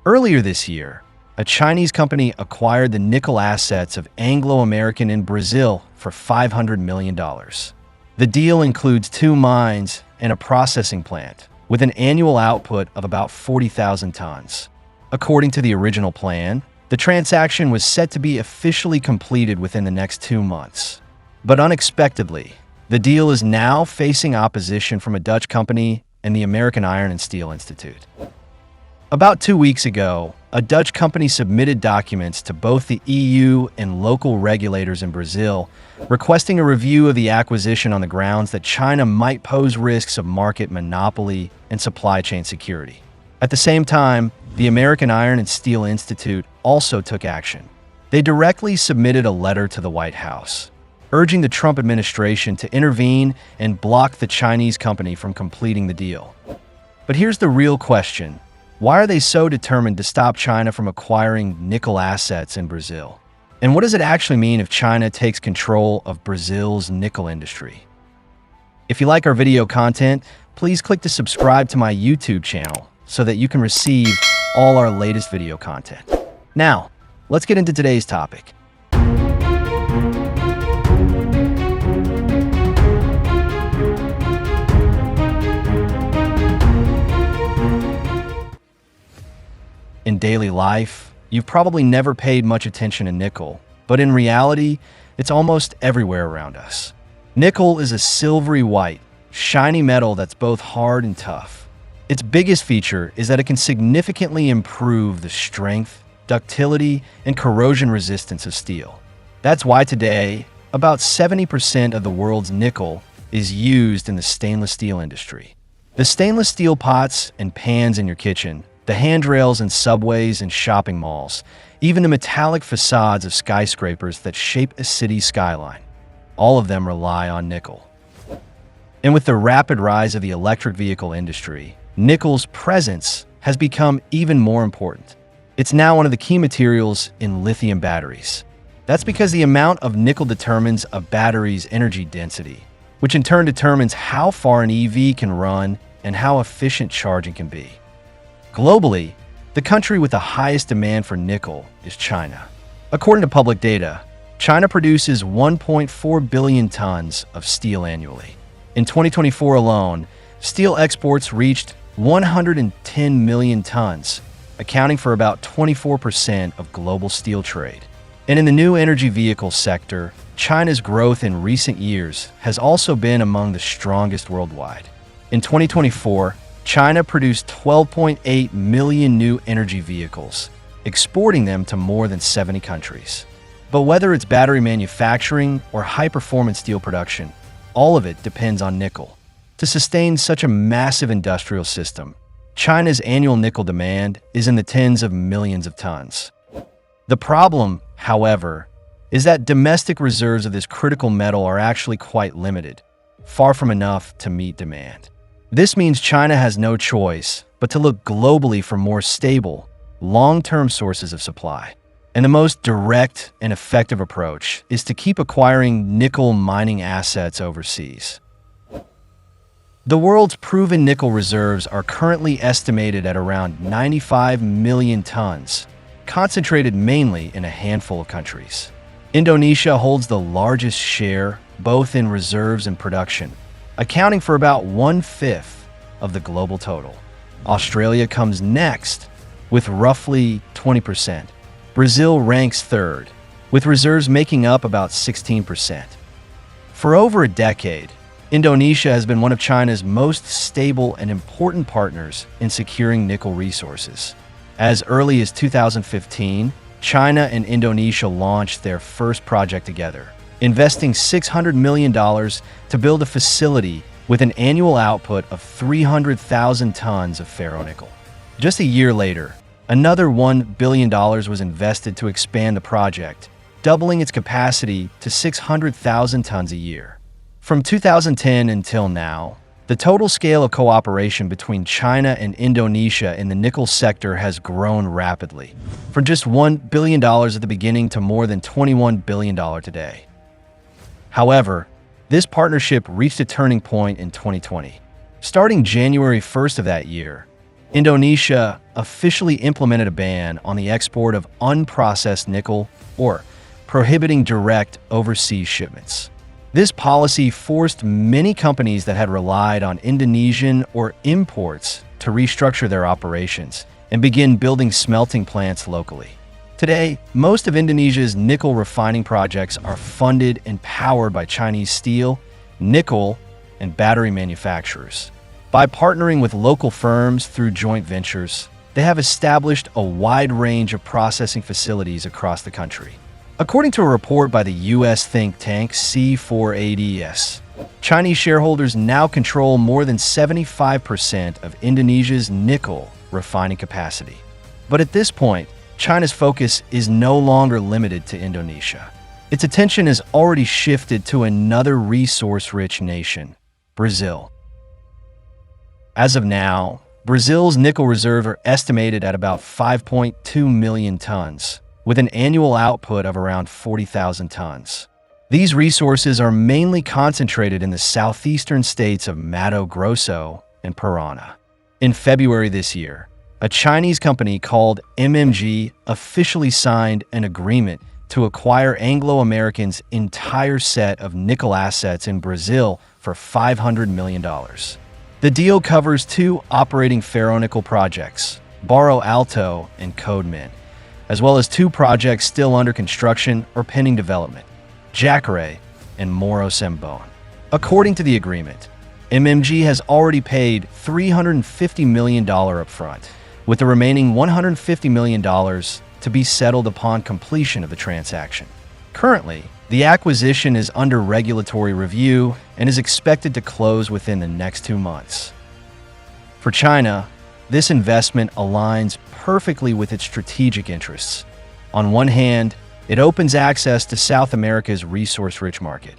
Earlier this year, a Chinese company acquired the nickel assets of Anglo American in Brazil for $500 million. The deal includes 2 mines and a processing plant, with an annual output of about 40,000 tons. According to the original plan, the transaction was set to be officially completed within the next 2 months. But unexpectedly, the deal is now facing opposition from a Dutch company and the American Iron and Steel Institute. About 2 weeks ago, a Dutch company submitted documents to both the EU and local regulators in Brazil, requesting a review of the acquisition on the grounds that China might pose risks of market monopoly and supply chain security. At the same time, the American Iron and Steel Institute also took action. They directly submitted a letter to the White House, urging the Trump administration to intervene and block the Chinese company from completing the deal. But here's the real question. Why are they so determined to stop China from acquiring nickel assets in Brazil? And what does it actually mean if China takes control of Brazil's nickel industry? If you like our video content, please click to subscribe to my YouTube channel so that you can receive all our latest video content. Now, let's get into today's topic. In daily life, you've probably never paid much attention to nickel, but in reality, it's almost everywhere around us. Nickel is a silvery white, shiny metal that's both hard and tough. Its biggest feature is that it can significantly improve the strength, ductility, and corrosion resistance of steel. That's why today, about 70% of the world's nickel is used in the stainless steel industry. The stainless steel pots and pans in your kitchen, the handrails in subways and shopping malls, even the metallic facades of skyscrapers that shape a city's skyline. All of them rely on nickel. And with the rapid rise of the electric vehicle industry, nickel's presence has become even more important. It's now one of the key materials in lithium batteries. That's because the amount of nickel determines a battery's energy density, which in turn determines how far an EV can run and how efficient charging can be. Globally, the country with the highest demand for nickel is China. According to public data, China produces 1.4 billion tons of steel annually. In 2024 alone, steel exports reached 110 million tons, accounting for about 24% of global steel trade. And in the new energy vehicle sector, China's growth in recent years has also been among the strongest worldwide. In 2024, China produced 12.8 million new energy vehicles, exporting them to more than 70 countries. But whether it's battery manufacturing or high-performance steel production, all of it depends on nickel. To sustain such a massive industrial system, China's annual nickel demand is in the tens of millions of tons. The problem, however, is that domestic reserves of this critical metal are actually quite limited, far from enough to meet demand. This means China has no choice but to look globally for more stable, long-term sources of supply. And the most direct and effective approach is to keep acquiring nickel mining assets overseas. The world's proven nickel reserves are currently estimated at around 95 million tons, concentrated mainly in a handful of countries. Indonesia holds the largest share, both in reserves and production, accounting for about 1/5 of the global total. Australia comes next, with roughly 20%. Brazil ranks third, with reserves making up about 16%. For over a decade, Indonesia has been one of China's most stable and important partners in securing nickel resources. As early as 2015, China and Indonesia launched their first project together, investing $600 million to build a facility with an annual output of 300,000 tons of ferronickel. Just a year later, another $1 billion was invested to expand the project, doubling its capacity to 600,000 tons a year. From 2010 until now, the total scale of cooperation between China and Indonesia in the nickel sector has grown rapidly, from just $1 billion at the beginning to more than $21 billion today. However, this partnership reached a turning point in 2020. Starting January 1st of that year, Indonesia officially implemented a ban on the export of unprocessed nickel, or prohibiting direct overseas shipments. This policy forced many companies that had relied on Indonesian or imports to restructure their operations and begin building smelting plants locally. Today, most of Indonesia's nickel refining projects are funded and powered by Chinese steel, nickel, and battery manufacturers. By partnering with local firms through joint ventures, they have established a wide range of processing facilities across the country. According to a report by the U.S. think tank C4ADS, Chinese shareholders now control more than 75% of Indonesia's nickel refining capacity. But at this point, China's focus is no longer limited to Indonesia. Its attention has already shifted to another resource-rich nation, Brazil. As of now, Brazil's nickel reserves are estimated at about 5.2 million tons, with an annual output of around 40,000 tons. These resources are mainly concentrated in the southeastern states of Mato Grosso and Parana. In February this year, a Chinese company called MMG officially signed an agreement to acquire Anglo American's entire set of nickel assets in Brazil for $500 million. The deal covers two operating ferronickel projects, Barro Alto and Codemin, as well as two projects still under construction or pending development, Jacaré and Morro Sembon. According to the agreement, MMG has already paid $350 million upfront, with the remaining $150 million to be settled upon completion of the transaction. Currently, the acquisition is under regulatory review and is expected to close within the next 2 months. For China, this investment aligns perfectly with its strategic interests. On one hand, it opens access to South America's resource-rich market.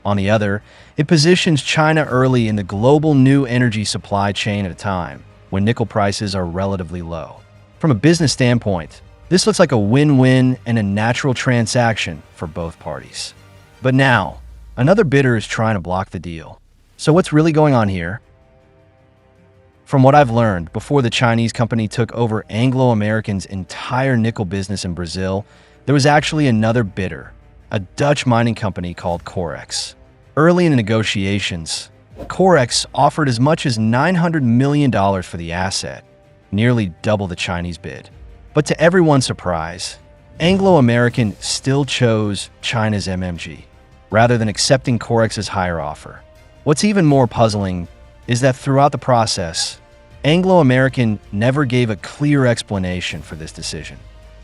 On the other, it positions China early in the global new energy supply chain at a time when nickel prices are relatively low. From a business standpoint, this looks like a win-win and a natural transaction for both parties. But now, another bidder is trying to block the deal. So what's really going on here? From what I've learned, before the Chinese company took over Anglo American's entire nickel business in Brazil, there was actually another bidder, a Dutch mining company called Corex. Early in the negotiations, Corex offered as much as $900 million for the asset, nearly double the Chinese bid. But to everyone's surprise, Anglo American still chose China's MMG, rather than accepting Corex's higher offer. What's even more puzzling is that throughout the process, Anglo American never gave a clear explanation for this decision.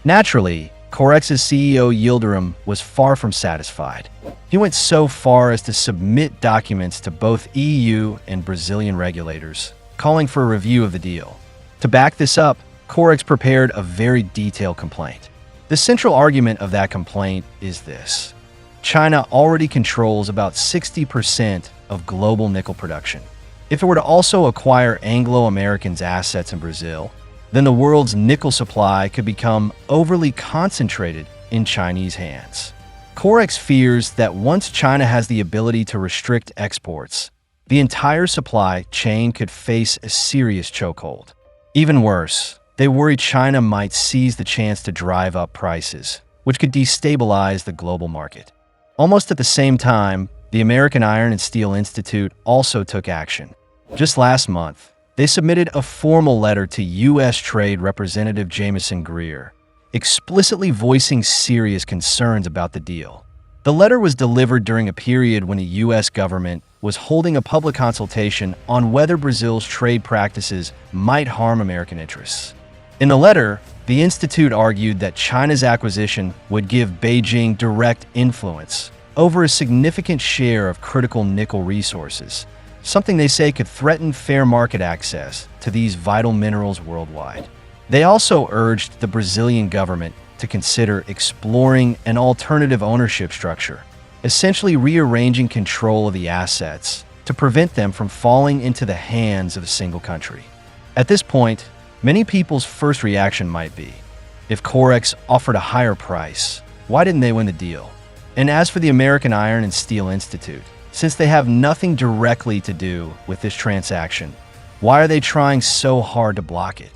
Naturally, Corex's CEO Yildirim was far from satisfied. He went so far as to submit documents to both EU and Brazilian regulators, calling for a review of the deal. To back this up, Corex prepared a very detailed complaint. The central argument of that complaint is this: China already controls about 60% of global nickel production. If it were to also acquire Anglo American's assets in Brazil, then the world's nickel supply could become overly concentrated in Chinese hands. Corex fears that once China has the ability to restrict exports, the entire supply chain could face a serious chokehold. Even worse, they worry China might seize the chance to drive up prices, which could destabilize the global market. Almost at the same time, the American Iron and Steel Institute also took action. Just last month, they submitted a formal letter to U.S. Trade Representative Jamieson Greer, explicitly voicing serious concerns about the deal. The letter was delivered during a period when the U.S. government was holding a public consultation on whether Brazil's trade practices might harm American interests. In the letter, the Institute argued that China's acquisition would give Beijing direct influence over a significant share of critical nickel resources, something they say could threaten fair market access to these vital minerals worldwide. They also urged the Brazilian government to consider exploring an alternative ownership structure, essentially rearranging control of the assets to prevent them from falling into the hands of a single country. At this point, many people's first reaction might be, if Corex offered a higher price, why didn't they win the deal? And as for the American Iron and Steel Institute, since they have nothing directly to do with this transaction, Why are they trying so hard to block it?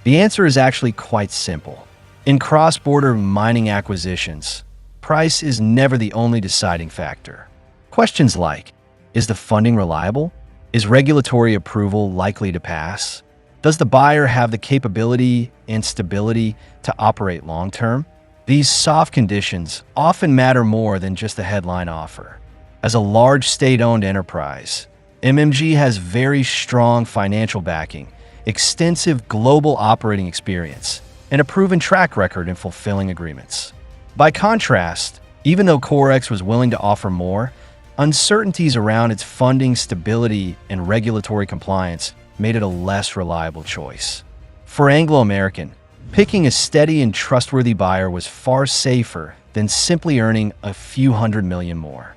The answer is actually quite simple. In cross-border mining acquisitions, price is never the only deciding factor. Questions like, is the funding reliable? Is regulatory approval likely to pass? Does the buyer have the capability and stability to operate long-term? These soft conditions often matter more than just a headline offer. As a large state-owned enterprise, MMG has very strong financial backing, extensive global operating experience, and a proven track record in fulfilling agreements. By contrast, even though CoreX was willing to offer more, uncertainties around its funding, stability, and regulatory compliance made it a less reliable choice. For Anglo American, picking a steady and trustworthy buyer was far safer than simply earning a few $100 million more.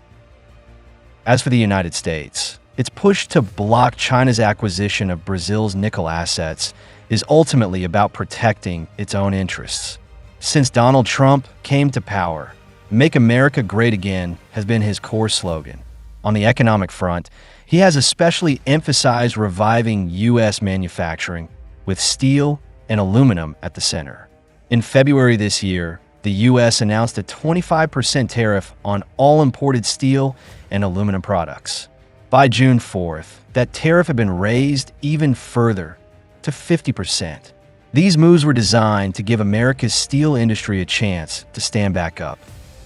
As for the United States, its push to block China's acquisition of Brazil's nickel assets is ultimately about protecting its own interests. Since Donald Trump came to power, "Make America Great Again" has been his core slogan. On the economic front, he has especially emphasized reviving U.S. manufacturing, with steel and aluminum at the center. In February this year, the U.S. announced a 25% tariff on all imported steel and aluminum products. By June 4th, that tariff had been raised even further to 50%. These moves were designed to give America's steel industry a chance to stand back up.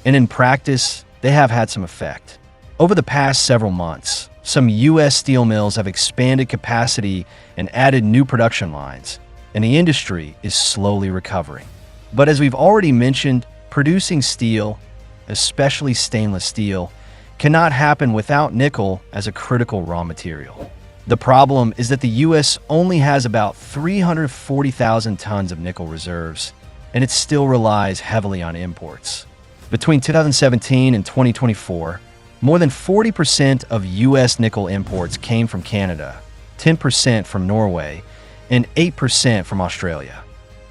And in practice, they have had some effect. Over the past several months, some U.S. steel mills have expanded capacity and added new production lines, and the industry is slowly recovering. But as we've already mentioned, producing steel, especially stainless steel, cannot happen without nickel as a critical raw material. The problem is that the U.S. only has about 340,000 tons of nickel reserves, and it still relies heavily on imports. Between 2017 and 2024, more than 40% of U.S. nickel imports came from Canada, 10% from Norway, and 8% from Australia.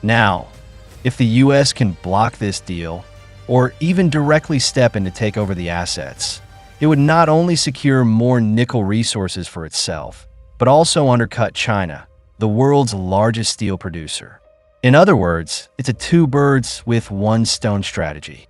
Now, if the U.S. can block this deal, or even directly step in to take over the assets, it would not only secure more nickel resources for itself, but also undercut China, the world's largest steel producer. In other words, it's a two birds with one stone strategy.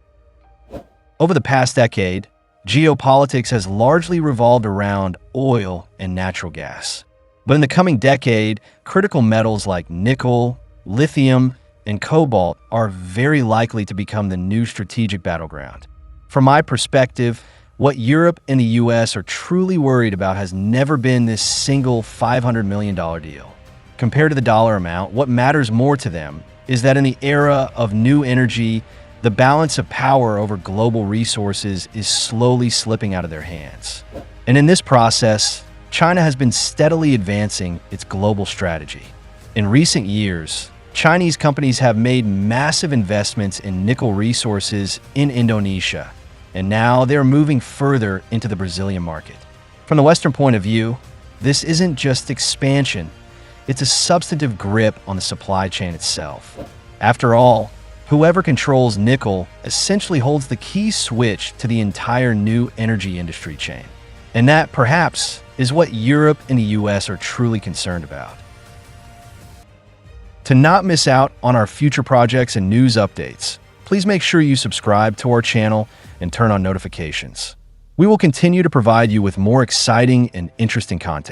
Over the past decade, geopolitics has largely revolved around oil and natural gas. But in the coming decade, critical metals like nickel, lithium, and cobalt are very likely to become the new strategic battleground. From my perspective, what Europe and the US are truly worried about has never been this single $500 million deal. Compared to the dollar amount, what matters more to them is that in the era of new energy, the balance of power over global resources is slowly slipping out of their hands. And in this process, China has been steadily advancing its global strategy. In recent years, Chinese companies have made massive investments in nickel resources in Indonesia, and now they're moving further into the Brazilian market. From the Western point of view, this isn't just expansion, it's a substantive grip on the supply chain itself. After all, whoever controls nickel essentially holds the key switch to the entire new energy industry chain. And that, perhaps, is what Europe and the US are truly concerned about. To not miss out on our future projects and news updates, please make sure you subscribe to our channel and turn on notifications. We will continue to provide you with more exciting and interesting content.